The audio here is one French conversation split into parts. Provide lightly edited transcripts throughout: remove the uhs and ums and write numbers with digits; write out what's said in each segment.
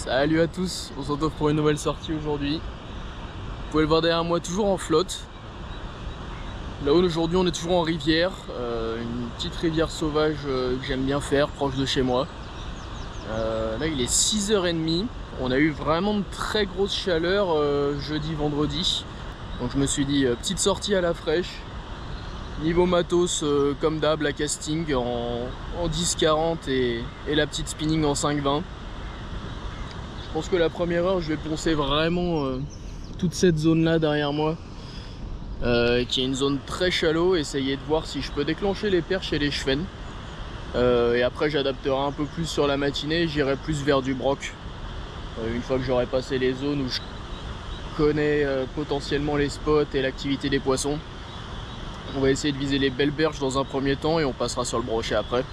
Salut à tous, on se retrouve pour une nouvelle sortie aujourd'hui. Vous pouvez le voir derrière moi, toujours en flotte. Là aujourd'hui on est toujours en rivière, une petite rivière sauvage que j'aime bien faire, proche de chez moi. Là il est 6h30, on a eu vraiment de très grosses chaleurs jeudi, vendredi. Donc je me suis dit petite sortie à la fraîche. Niveau matos, comme d'hab, la casting en 10-40 et la petite spinning en 5-20. Je pense que la première heure je vais poncer vraiment toute cette zone là derrière moi qui est une zone très shallow, essayer de voir si je peux déclencher les perches et les chevens et après j'adapterai un peu plus sur la matinée, j'irai plus vers du broc une fois que j'aurai passé les zones où je connais potentiellement les spots et l'activité des poissons. On va essayer de viser les belles berges dans un premier temps et on passera sur le brochet après.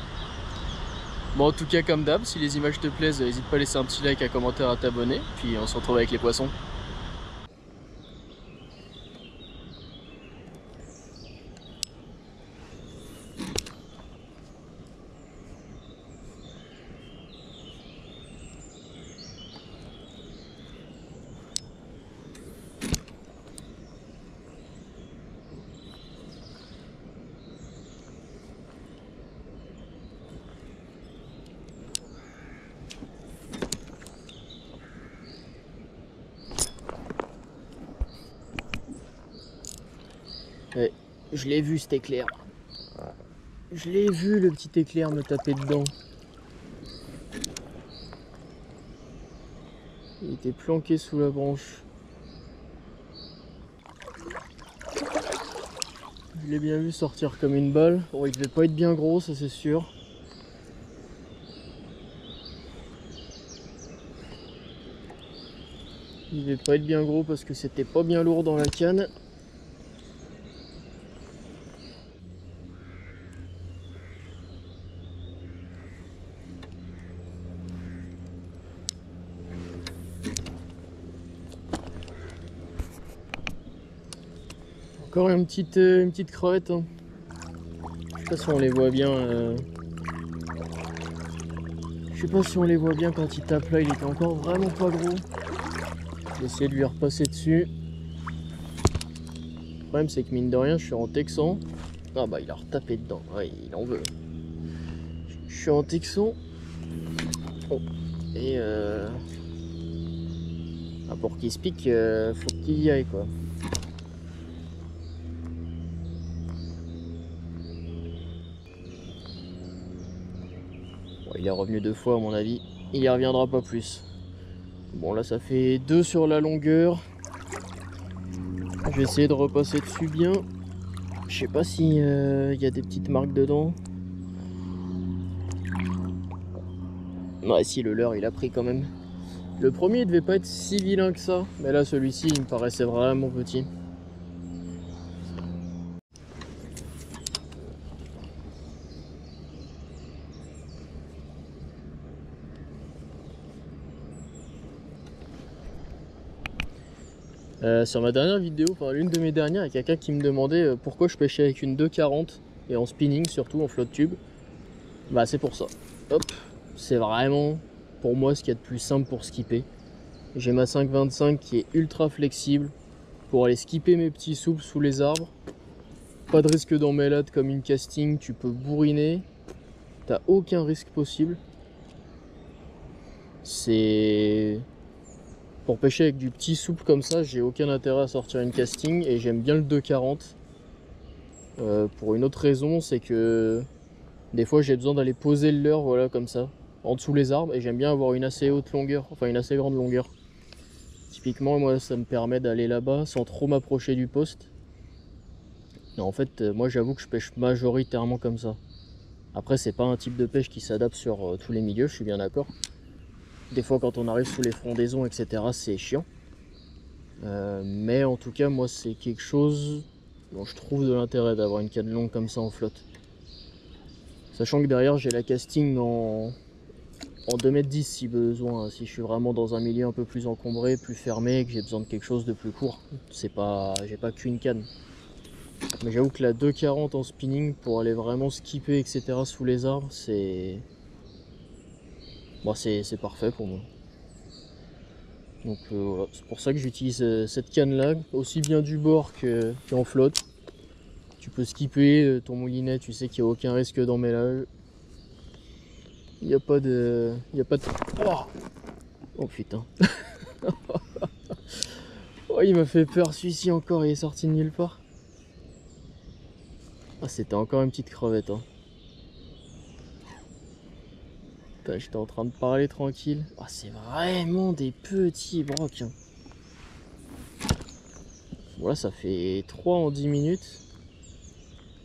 Bon, en tout cas, comme d'hab, si les images te plaisent, n'hésite pas à laisser un petit like, un commentaire, à t'abonner. Puis on se retrouve avec les poissons. Ouais, je l'ai vu cet éclair. Je l'ai vu le petit éclair me taper dedans. Il était planqué sous la branche. Je l'ai bien vu sortir comme une balle. Bon, il devait pas être bien gros, ça c'est sûr. Il devait pas être bien gros parce que c'était pas bien lourd dans la canne. Encore une petite crevette. Hein. Je sais pas si on les voit bien. Je sais pas si on les voit bien quand il tape là. Il était encore vraiment pas gros. Je vais essayer de lui repasser dessus. Le problème c'est que mine de rien je suis en texan. Ah bah il a retapé dedans. Ouais, il en veut. Je suis en texan. Oh. Et pour qu'il se pique, faut qu'il y aille quoi. Il est revenu 2 fois à mon avis, il y reviendra pas plus. Bon là ça fait 2 sur la longueur. Je vais essayer de repasser dessus bien. Je sais pas si y a des petites marques dedans. Ouais si, le leurre il a pris quand même. Le premier il devait pas être si vilain que ça, mais là celui-ci il me paraissait vraiment petit. Sur ma dernière vidéo, enfin l'une de mes dernières, il y a quelqu'un qui me demandait pourquoi je pêchais avec une 2,40 et en spinning, surtout en flotte tube. Bah c'est pour ça. Hop, c'est vraiment pour moi ce qu'il y a de plus simple pour skipper. J'ai ma 5,25 qui est ultra flexible pour aller skipper mes petits souples sous les arbres. Pas de risque d'emmêlade comme une casting, tu peux bourriner. T'as aucun risque possible. C'est... Pour pêcher avec du petit souple comme ça, j'ai aucun intérêt à sortir une casting et j'aime bien le 2,40. Pour une autre raison, c'est que des fois j'ai besoin d'aller poser le leurre, voilà, comme ça, en dessous les arbres, et j'aime bien avoir une assez haute longueur, enfin une assez grande longueur. Typiquement, moi ça me permet d'aller là-bas sans trop m'approcher du poste. Et en fait, moi j'avoue que je pêche majoritairement comme ça. Après, c'est pas un type de pêche qui s'adapte sur tous les milieux, je suis bien d'accord. Des fois quand on arrive sous les frondaisons etc c'est chiant, mais en tout cas moi c'est quelque chose dont je trouve de l'intérêt d'avoir une canne longue comme ça en flotte, sachant que derrière j'ai la casting en 2,10 m si besoin, si je suis vraiment dans un milieu un peu plus encombré, plus fermé, que j'ai besoin de quelque chose de plus court. C'est pas, j'ai pas qu'une canne, mais j'avoue que la 2,40 en spinning pour aller vraiment skipper etc sous les arbres, c'est... Bon, c'est parfait pour moi. Donc voilà, c'est pour ça que j'utilise cette canne là, aussi bien du bord qu'en flotte. Tu peux skipper ton moulinet, tu sais qu'il n'y a aucun risque d'emmêlage. Il n'y a pas de... Oh, oh putain. Oh, il m'a fait peur celui-ci encore, il est sorti de nulle part. Ah, c'était encore une petite crevette. Hein. J'étais en train de parler tranquille. Ah, c'est vraiment des petits brocs. Hein. Voilà, ça fait 3 en 10 minutes.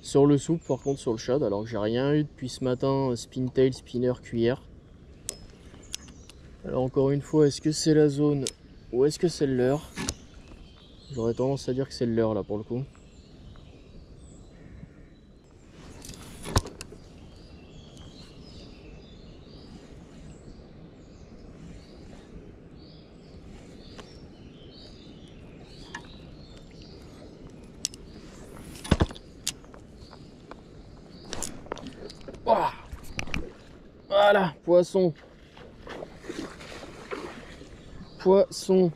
Sur le souple, par contre, sur le shad, alors que j'ai rien eu depuis ce matin, spintail, spinner, cuillère. Alors encore une fois, est-ce que c'est la zone ou est-ce que c'est le leurre? J'aurais tendance à dire que c'est le leurre là pour le coup. Voilà, poisson. Poisson.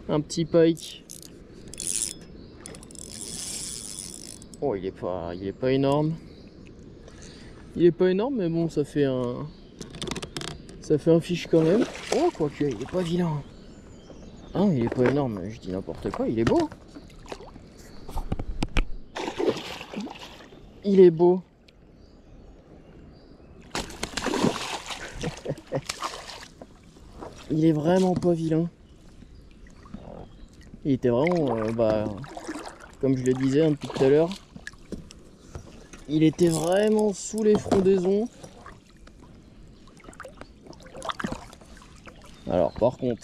Un petit pike. Oh, il est pas énorme. Il est pas énorme, mais bon, ça fait un fiche quand même. Oh, quoique, il est pas vilain. Ah, il est pas énorme, je dis n'importe quoi, il est beau. Il est beau. Il est vraiment pas vilain. Il était vraiment, comme je le disais un peu tout à l'heure, il était vraiment sous les frondaisons. Alors par contre,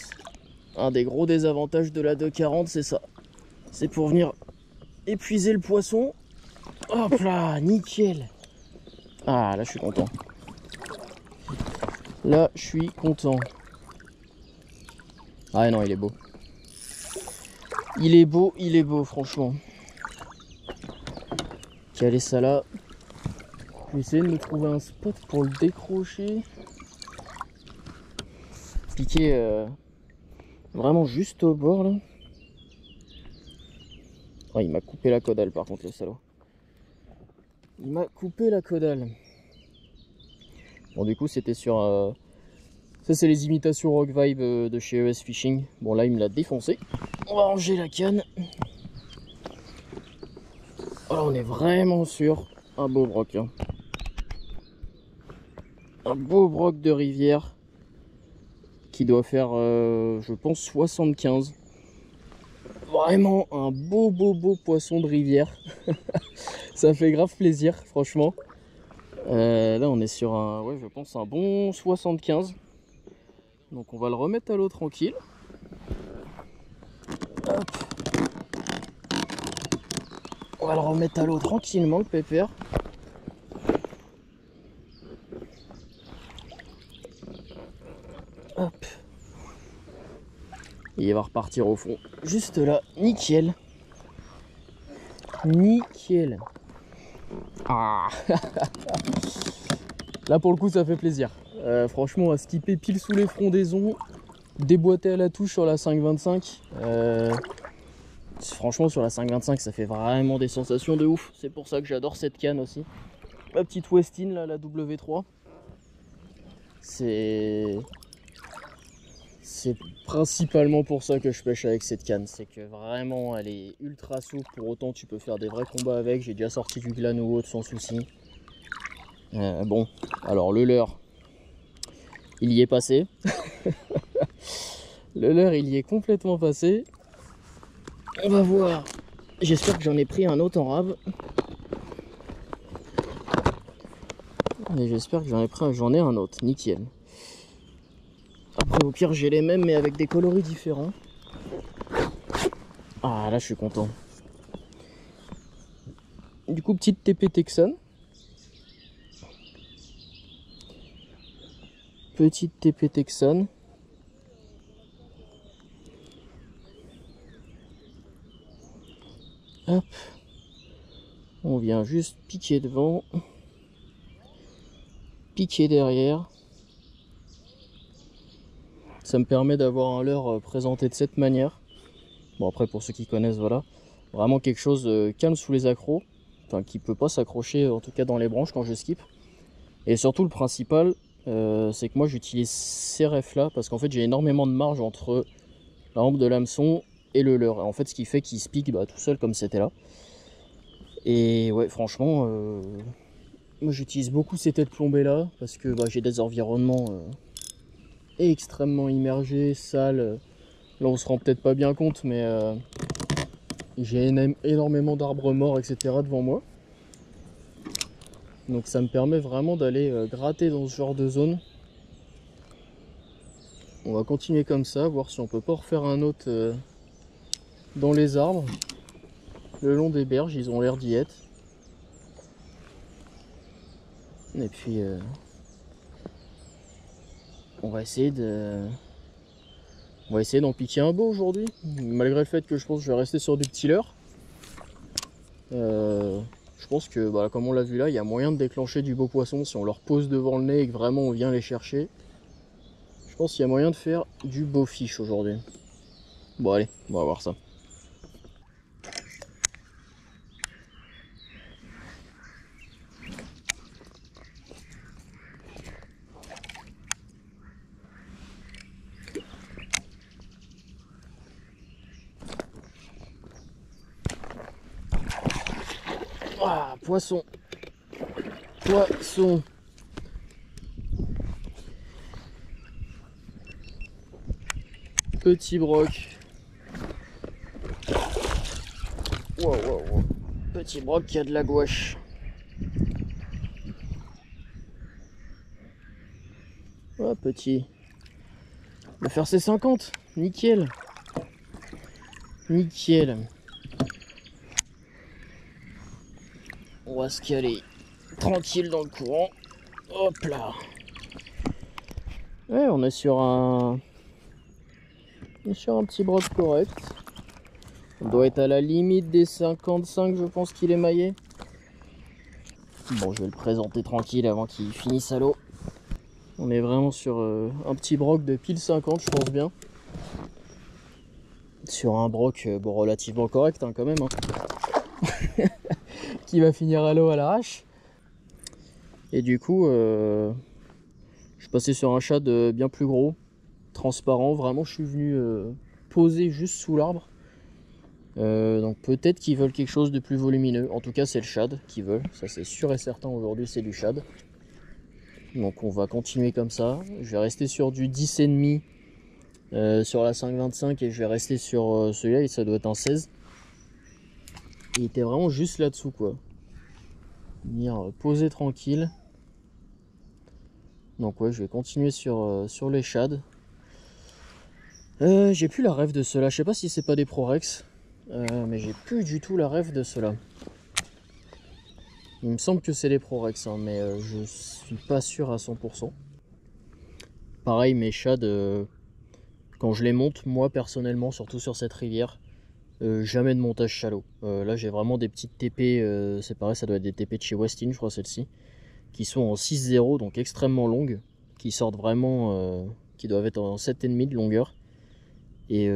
un des gros désavantages de la 240, c'est ça. C'est pour venir épuiser le poisson. Hop là, nickel. Ah, là je suis content. Là je suis content. Ah non, il est beau. Il est beau, franchement. Caler ça là. Je vais essayer de me trouver un spot pour le décrocher. Piquer vraiment juste au bord là. Oh, il m'a coupé la caudale par contre, le salaud. Il m'a coupé la caudale. Bon, du coup, c'était sur... Ça, c'est les imitations Rock Vibe de chez ES Fishing. Bon, là, il me l'a défoncé. On va ranger la canne. Voilà, on est vraiment sur un beau broc. Hein. Un beau broc de rivière qui doit faire, je pense, 75. Vraiment un beau poisson de rivière. Ça fait grave plaisir, franchement. Là, on est sur un, ouais, je pense, un bon 75. Donc, on va le remettre à l'eau tranquille. Hop. On va le remettre à l'eau tranquillement, le pépère. Hop. Et il va repartir au fond. Juste là, nickel. Nickel. Ah. Là pour le coup ça fait plaisir. Franchement à skipper pile sous les frondaisons, déboîter à la touche sur la 5,25. Franchement sur la 5,25 ça fait vraiment des sensations de ouf. C'est pour ça que j'adore cette canne aussi. Ma petite Westin là, la W3. C'est principalement pour ça que je pêche avec cette canne. C'est que vraiment elle est ultra souple. Pour autant tu peux faire des vrais combats avec. J'ai déjà sorti du glan ou autre sans souci. Bon, alors le leurre, il y est passé. Le leurre, il y est complètement passé. On va voir. J'espère que j'en ai pris un autre en rab. Et j'espère que j'en ai un autre, nickel. Après, au pire, j'ai les mêmes, mais avec des coloris différents. Ah, là, je suis content. Du coup, petite TP Texan. Petite TP Texan. Hop. On vient juste piquer devant, piquer derrière. Ça me permet d'avoir un leurre présenté de cette manière. Bon, après pour ceux qui connaissent, voilà, vraiment quelque chose calme sous les accros, enfin qui peut pas s'accrocher en tout cas dans les branches quand je skip. Et surtout le principal, c'est que moi j'utilise ces refs là parce qu'en fait j'ai énormément de marge entre la rampe de l'hameçon et le leurre. En fait ce qui fait qu'il se pique tout seul comme c'était là. Et ouais, franchement, moi j'utilise beaucoup ces têtes plombées là parce que j'ai des environnements extrêmement immergés, sales. Là on se rend peut-être pas bien compte, mais j'ai énormément d'arbres morts, etc. devant moi. Donc ça me permet vraiment d'aller gratter dans ce genre de zone. On va continuer comme ça, voir si on peut pas refaire un autre dans les arbres. Le long des berges, ils ont l'air d'y être. Et puis on va essayer d'en piquer un beau aujourd'hui, malgré le fait que je pense que je vais rester sur du petit leurre. Je pense que comme on l'a vu là, il y a moyen de déclencher du beau poisson si on leur pose devant le nez et que vraiment on vient les chercher. Je pense qu'il y a moyen de faire du beau fiche aujourd'hui. Bon allez, on va voir ça. Ah, poisson. Poisson. Petit broc. Wow, wow, wow. Petit broc qui a de la gouache. Oh, petit. On va faire ses 50. Nickel. Nickel. On va se caler tranquille dans le courant. Hop là. Ouais, on est sur un petit broc correct. On doit être à la limite des 55, je pense qu'il est maillé. Bon, je vais le présenter tranquille avant qu'il finisse à l'eau. On est vraiment sur un petit broc de pile 50, je pense bien. Sur un broc relativement correct quand même. Qui va finir à l'eau à l'arrache. Et du coup, je suis passé sur un shad bien plus gros, transparent. Vraiment, je suis venu poser juste sous l'arbre. Donc peut-être qu'ils veulent quelque chose de plus volumineux. En tout cas, c'est le shad qu'ils veulent. Ça, c'est sûr et certain. Aujourd'hui, c'est du shad. Donc on va continuer comme ça. Je vais rester sur du 10,5 sur la 5,25 et je vais rester sur celui-là. Et ça doit être un 16. Il était vraiment juste là-dessous, quoi. Venir poser tranquille. Donc ouais, je vais continuer sur les shads. J'ai plus la ref de ceux-là. Je sais pas si c'est pas des Prorex. Mais j'ai plus du tout la ref de ceux-là. Il me semble que c'est les Prorex, hein, mais je suis pas sûr à 100%. Pareil, mes shads, quand je les monte, moi personnellement, surtout sur cette rivière, jamais de montage shallow. Là, j'ai vraiment des petites TP, c'est pareil, ça doit être des TP de chez Westin, je crois, celle-ci, qui sont en 6,0, donc extrêmement longues, qui sortent vraiment, qui doivent être en 7,5 de longueur. Et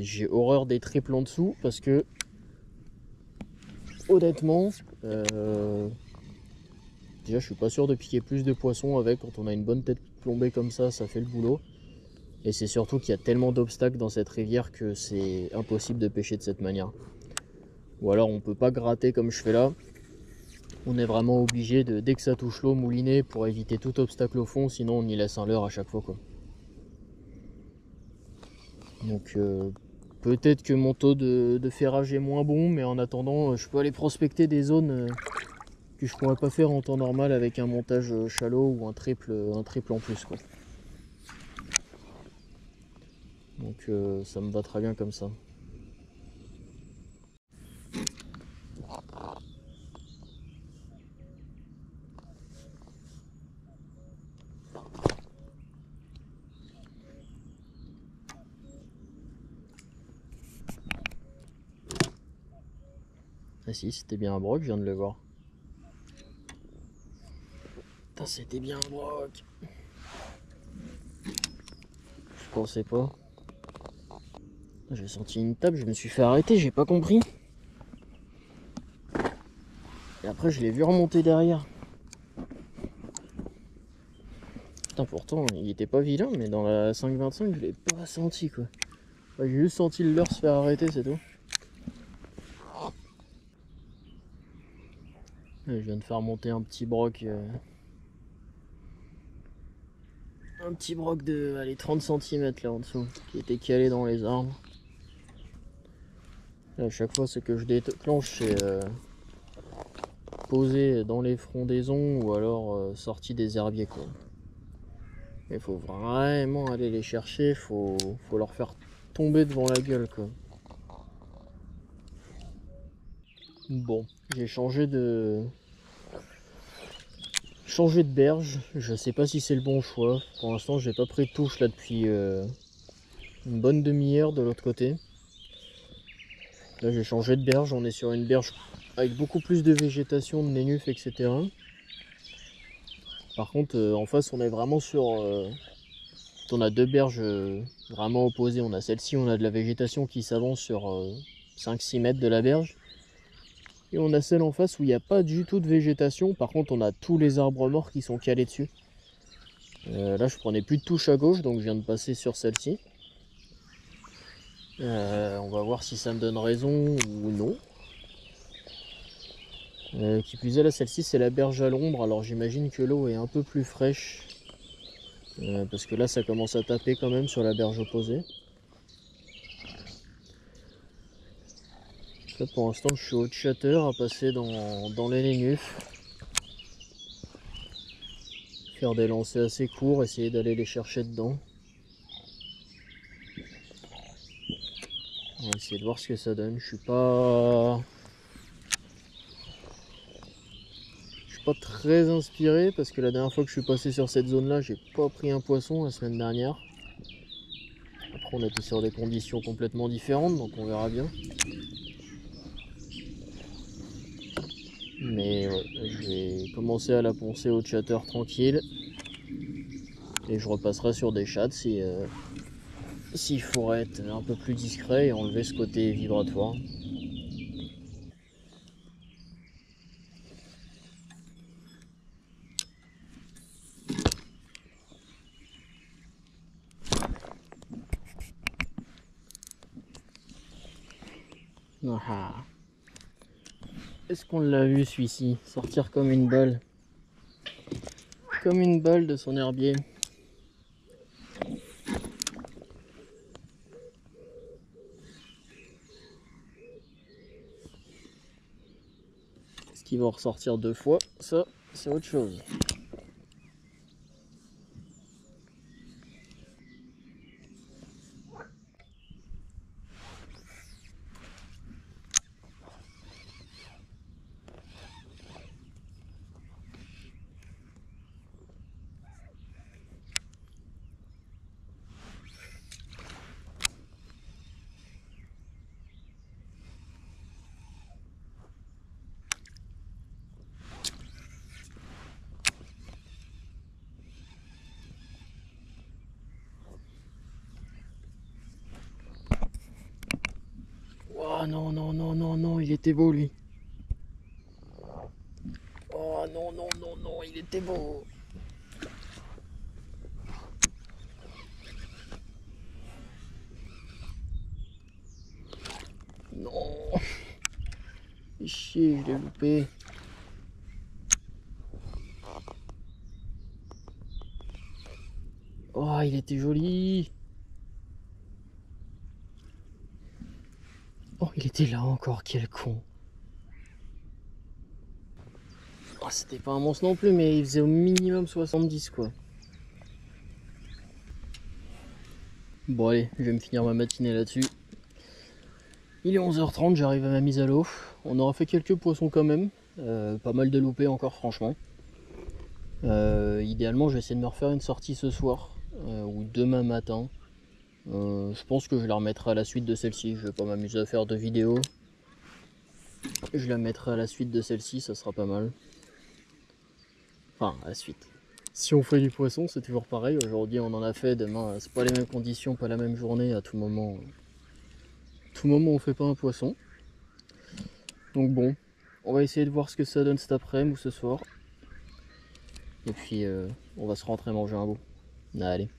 j'ai horreur des triples en dessous parce que honnêtement, déjà je suis pas sûr de piquer plus de poissons avec. Quand on a une bonne tête plombée comme ça fait le boulot. Et c'est surtout qu'il y a tellement d'obstacles dans cette rivière que c'est impossible de pêcher de cette manière. Ou alors on peut pas gratter comme je fais là. On est vraiment obligé de, dès que ça touche l'eau, mouliner pour éviter tout obstacle au fond, sinon on y laisse un leurre à chaque fois, quoi. Donc peut-être que mon taux de ferrage est moins bon, mais en attendant je peux aller prospecter des zones que je pourrais pas faire en temps normal avec un montage shallow ou un triple en plus, quoi. Donc ça me va très bien comme ça. Ah si, c'était bien un broc, je viens de le voir. Putain, c'était bien un broc. Je pensais pas. J'ai senti une table, je me suis fait arrêter, j'ai pas compris. Et après, je l'ai vu remonter derrière. Putain, pourtant, il était pas vilain, mais dans la 5,25, je l'ai pas senti, quoi. J'ai juste senti le leurre se faire arrêter, c'est tout. Je viens de faire monter un petit broc. Un petit broc de allez, 30 cm là en dessous, qui était calé dans les arbres. Là, à chaque fois, c'est que je déclenche, c'est posé dans les frondaisons ou alors sorti des herbiers, quoi. Il faut vraiment aller les chercher, faut leur faire tomber devant la gueule, quoi. Bon, j'ai changé de berge. Je sais pas si c'est le bon choix. Pour l'instant, j'ai pas pris de touche là depuis une bonne demi-heure de l'autre côté. Là, j'ai changé de berge. On est sur une berge avec beaucoup plus de végétation, de nénuphs, etc. Par contre, en face, on est vraiment sur... on a deux berges vraiment opposées. On a celle-ci, on a de la végétation qui s'avance sur 5-6 mètres de la berge. Et on a celle en face où il n'y a pas du tout de végétation. Par contre, on a tous les arbres morts qui sont calés dessus. Là, je prenais plus de touche à gauche, donc je viens de passer sur celle-ci. On va voir si ça me donne raison ou non. Qui plus est, là, celle-ci, c'est la berge à l'ombre. Alors, j'imagine que l'eau est un peu plus fraîche. Parce que là, ça commence à taper quand même sur la berge opposée. Là, pour l'instant, je suis au chatter à passer dans les nénuphs. Faire des lancers assez courts, essayer d'aller les chercher dedans. On va essayer de voir ce que ça donne. Je suis pas très inspiré parce que la dernière fois que je suis passé sur cette zone là, j'ai pas pris un poisson la semaine dernière. Après, on était sur des conditions complètement différentes, donc on verra bien. Mais ouais, je vais commencer à la poncer au chatter tranquille. Et je repasserai sur des chats s'il faudrait être un peu plus discret et enlever ce côté vibratoire. Ah. Est-ce qu'on l'a vu celui-ci sortir comme une balle? Comme une balle de son herbier. Est-ce qu'il va en ressortir deux fois? Ça, c'est autre chose. Oh non, non, non, non, non, il était beau lui. Oh non, non, non, non, il était beau. Non. Fais chier, je l'ai loupé. Oh, il était joli. Oh, il était là encore, quel con. Oh, c'était pas un monstre non plus, mais il faisait au minimum 70 quoi. Bon allez, je vais me finir ma matinée là-dessus. Il est 11h30, j'arrive à ma mise à l'eau. On aura fait quelques poissons quand même. Pas mal de loupés encore franchement. Idéalement, je vais essayer de me refaire une sortie ce soir ou demain matin. Je pense que je la remettrai à la suite de celle-ci. Je vais pas m'amuser à faire de vidéos. Je la mettrai à la suite de celle-ci, ça sera pas mal. Enfin, à la suite. Si on fait du poisson, c'est toujours pareil. Aujourd'hui, on en a fait. Demain, c'est pas les mêmes conditions, pas la même journée. À tout moment, on fait pas un poisson. Donc bon, on va essayer de voir ce que ça donne cet après-midi ou ce soir. Et puis, on va se rentrer manger un bout. Allez.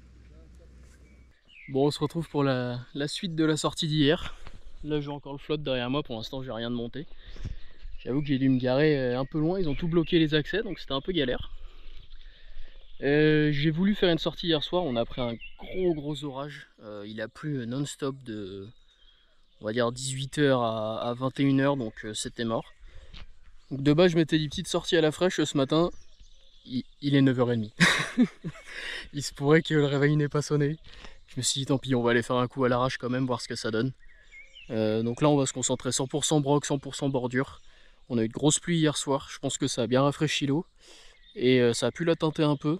Bon, on se retrouve pour la suite de la sortie d'hier. Là, j'ai encore le flotte derrière moi. Pour l'instant, j'ai rien de monté. J'avoue que j'ai dû me garer un peu loin. Ils ont tout bloqué les accès, donc c'était un peu galère. J'ai voulu faire une sortie hier soir. On a pris un gros orage. Il a plu non-stop de, on va dire, 18h à 21h, donc c'était mort. Donc de base, je m'étais dit petite sortie à la fraîche ce matin. Il est 9h30. Il se pourrait que le réveil n'ait pas sonné. Je me suis dit tant pis, on va aller faire un coup à l'arrache quand même, voir ce que ça donne. Donc là, on va se concentrer 100% broc, 100% bordure. On a eu de grosses pluies hier soir. Je pense que ça a bien rafraîchi l'eau. Et ça a pu la teinter un peu.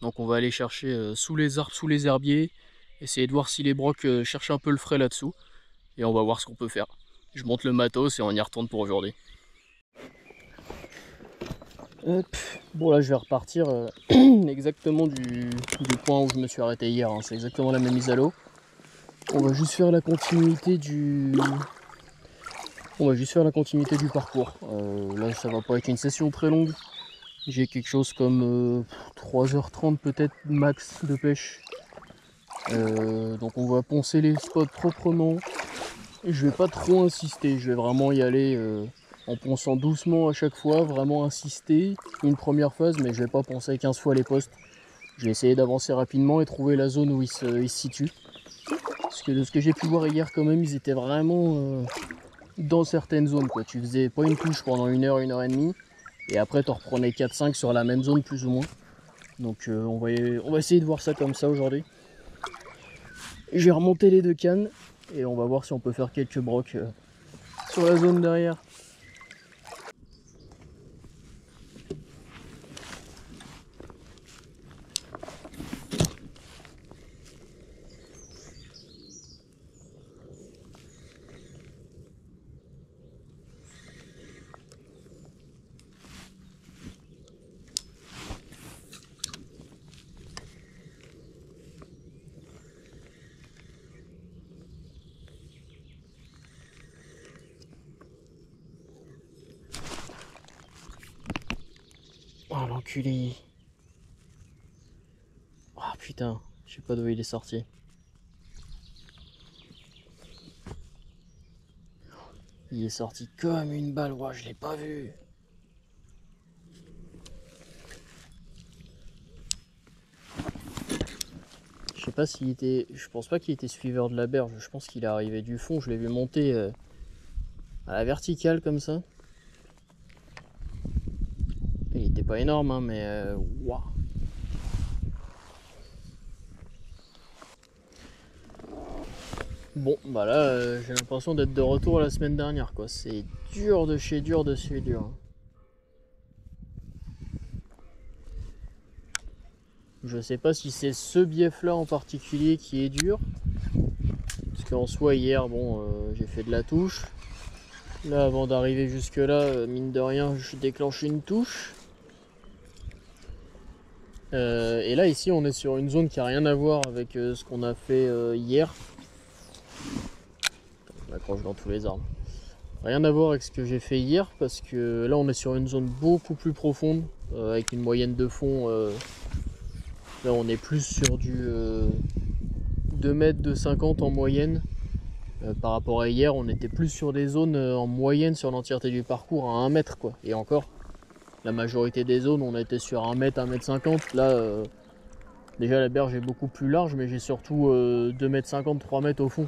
Donc on va aller chercher sous les arbres, sous les herbiers. Essayer de voir si les brocs cherchent un peu le frais là-dessous. Et on va voir ce qu'on peut faire. Je monte le matos et on y retourne pour aujourd'hui. Hop. Bon là je vais repartir exactement du point où je me suis arrêté hier, hein. C'est exactement la même mise à l'eau. On va juste faire la continuité du parcours. Là ça va pas être une session très longue. J'ai quelque chose comme 3h30 peut-être max de pêche. Donc on va poncer les spots proprement. Je vais pas trop insister, je vais vraiment y aller en ponçant doucement à chaque fois, vraiment insister une première phase, mais je vais pas poncer 15 fois les postes. Je vais essayer d'avancer rapidement et trouver la zone où ils se situent. Parce que de ce que j'ai pu voir hier quand même, ils étaient vraiment dans certaines zones, quoi. Tu faisais pas une touche pendant 1h, 1h30, et après tu en reprenais 4-5 sur la même zone plus ou moins. Donc on va essayer de voir ça comme ça aujourd'hui. Je vais remonter les 2 cannes et on va voir si on peut faire quelques brocs sur la zone derrière. Oh l'enculé. Ah oh, putain, je sais pas d'où il est sorti. Il est sorti comme une balle, oh, je l'ai pas vu. Je sais pas s'il était. Je pense pas qu'il était suiveur de la berge, je pense qu'il est arrivé du fond, je l'ai vu monter à la verticale comme ça. Il était pas énorme hein, mais waouh. Bon bah là j'ai l'impression d'être de retour la semaine dernière quoi. C'est dur de chez dur de chez dur. Je sais pas si c'est ce bief là en particulier qui est dur. Parce qu'en soi hier bon j'ai fait de la touche. Là avant d'arriver jusque là mine de rien je déclenche une touche. Et là ici on est sur une zone qui a rien à voir avec ce qu'on a fait hier. Je m'accroche dans tous les arbres. Rien à voir avec ce que j'ai fait hier parce que là on est sur une zone beaucoup plus profonde avec une moyenne de fond. Là on est plus sur du 2 mètres de 50 en moyenne. Par rapport à hier on était plus sur des zones en moyenne sur l'entièreté du parcours à 1 mètre quoi. Et encore. La majorité des zones, on était sur 1 mètre, 1 mètre 50. Là, déjà la berge est beaucoup plus large, mais j'ai surtout 2 mètres 50, 3 mètres au fond.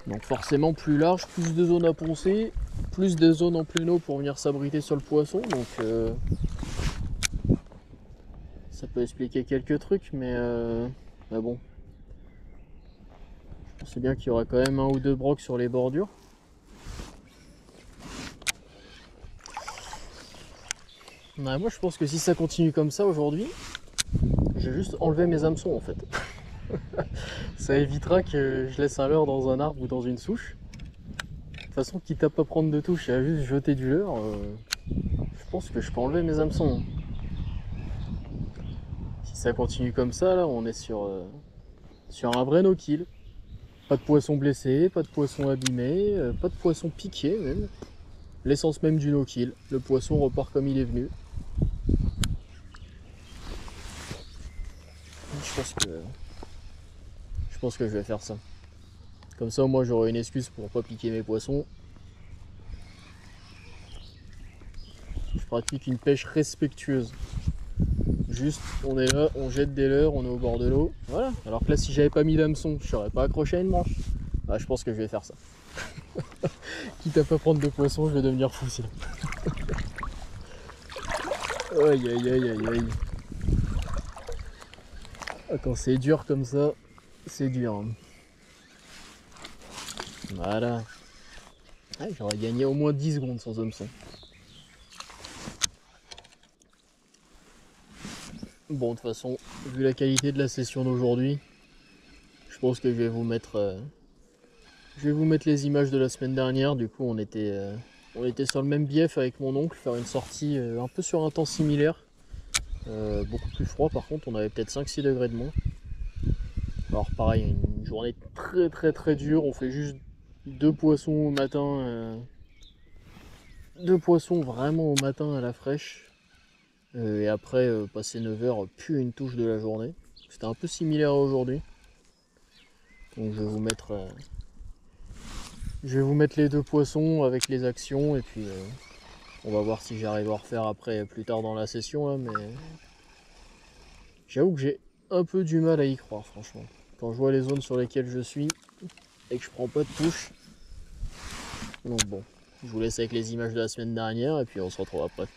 Donc forcément plus large, plus de zones à poncer, plus de zones en plein eau pour venir s'abriter sur le poisson. Donc ça peut expliquer quelques trucs, mais bon. Je sais bien qu'il y aura quand même 1 ou 2 brocs sur les bordures. Ouais, moi je pense que si ça continue comme ça aujourd'hui, j'ai juste enlevé mes hameçons en fait. Ça évitera que je laisse un leurre dans un arbre ou dans une souche. façon, quitte à pas prendre de touche et à juste jeter du leurre, je pense que je peux enlever mes hameçons. Si ça continue comme ça, là, on est sur un vrai no-kill. Pas de poisson blessé, pas de poisson abîmé, pas de poisson piqué même. L'essence même du no-kill. Le poisson repart comme il est venu. Je pense que je vais faire ça. Comme ça, moi, j'aurai une excuse pour pas piquer mes poissons. Je pratique une pêche respectueuse. Juste, on est là, on jette des leurres, on est au bord de l'eau. Voilà. Alors que là, si j'avais pas mis d'hameçon, je serais pas accroché à une manche. Bah, je pense que je vais faire ça. Quitte à pas prendre de poisson, je vais devenir fou sinon. Aïe aïe aïe aïe aïe. Ah, quand c'est dur comme ça, c'est dur. Hein. Voilà. Ah, j'aurais gagné au moins 10 secondes sans hameçon. Bon, de toute façon, vu la qualité de la session d'aujourd'hui, je pense que je vais vous mettre les images de la semaine dernière. Du coup, on était sur le même bief avec mon oncle, faire une sortie un peu sur un temps similaire. Beaucoup plus froid par contre, on avait peut-être 5-6 degrés de moins. Alors pareil, une journée très dure, on fait juste 2 poissons au matin. 2 poissons vraiment au matin à la fraîche. Et après, passer 9 h, plus une touche de la journée. C'était un peu similaire à aujourd'hui. Donc je vais vous mettre les 2 poissons avec les actions et puis on va voir si j'arrive à refaire après plus tard dans la session là, mais j'avoue que j'ai un peu du mal à y croire franchement. Quand je vois les zones sur lesquelles je suis et que je prends pas de touche. Donc bon, je vous laisse avec les images de la semaine dernière et puis on se retrouve après.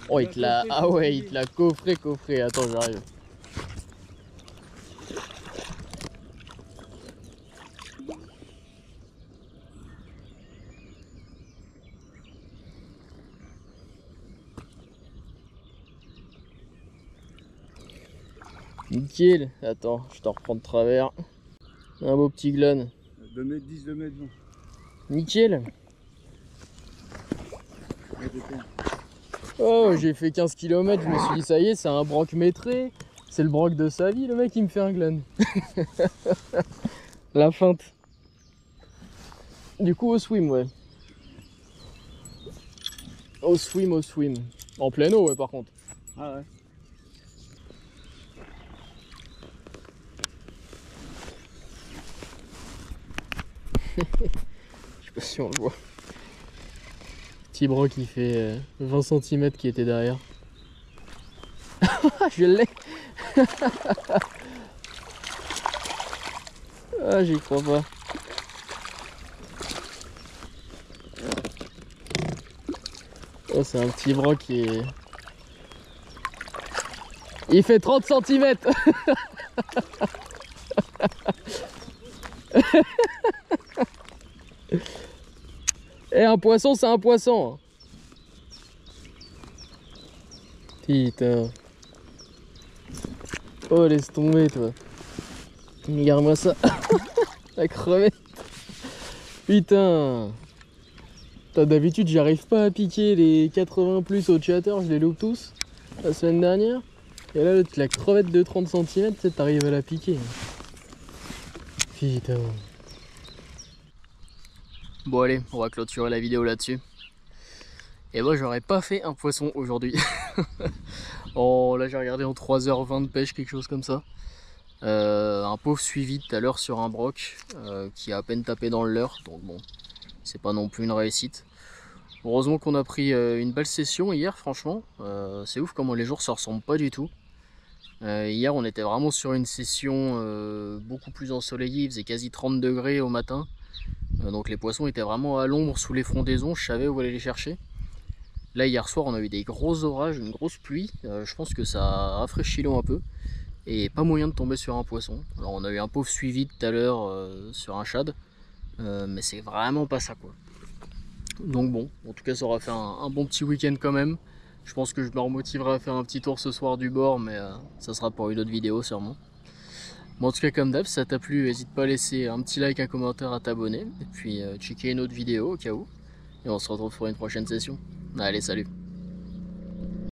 Oh, il te l'a. Ah ouais, il te l'a coffré. Attends, j'arrive. Nickel. Attends, je te reprends de travers. Un beau petit glan. 2 mètres 10, 2 mètres 20. Nickel. Oh, j'ai fait 15 km, je me suis dit ça y est, c'est un broc maîtré. C'est le broc de sa vie, le mec il me fait un glan. La feinte. Du coup au swim, ouais. Au swim. En pleine eau, ouais, par contre. Ah ouais. Je sais pas si on le voit. Petit broc qui fait 20 cm qui était derrière. Je l'ai. Ah, j'y crois pas. Oh, c'est un petit broc qui est... Il fait 30 cm. Et un poisson, c'est un poisson. Putain. Oh, laisse tomber, toi. Regarde-moi ça. La crevette. Putain. D'habitude, j'arrive pas à piquer les 80 plus au chatter, je les loupe tous la semaine dernière. Et là, la crevette de 30 cm, t'arrives à la piquer. Putain. Bon allez, on va clôturer la vidéo là-dessus. Et moi j'aurais pas fait un poisson aujourd'hui. Oh là j'ai regardé en 3h20 de pêche, quelque chose comme ça. Un pauvre suivi tout à l'heure sur un broc qui a à peine tapé dans le leurre. Donc bon, c'est pas non plus une réussite. Heureusement qu'on a pris une belle session hier franchement. C'est ouf comment les jours se ressemblent pas du tout. Hier on était vraiment sur une session beaucoup plus ensoleillée, il faisait quasi 30 degrés au matin. Donc les poissons étaient vraiment à l'ombre sous les frondaisons, je savais où aller les chercher. Là hier soir on a eu des gros orages, une grosse pluie, je pense que ça a rafraîchi l'eau un peu. Et pas moyen de tomber sur un poisson. Alors on a eu un pauvre suivi tout à l'heure sur un shad, mais c'est vraiment pas ça quoi. Donc bon, en tout cas ça aura fait un bon petit week-end quand même. Je pense que je me remotiverai à faire un petit tour ce soir du bord, mais ça sera pour une autre vidéo sûrement. Bon, en tout cas, comme d'hab, si ça t'a plu, n'hésite pas à laisser un petit like, un commentaire, à t'abonner. Et puis checker une autre vidéo au cas où. Et on se retrouve pour une prochaine session. Allez, salut!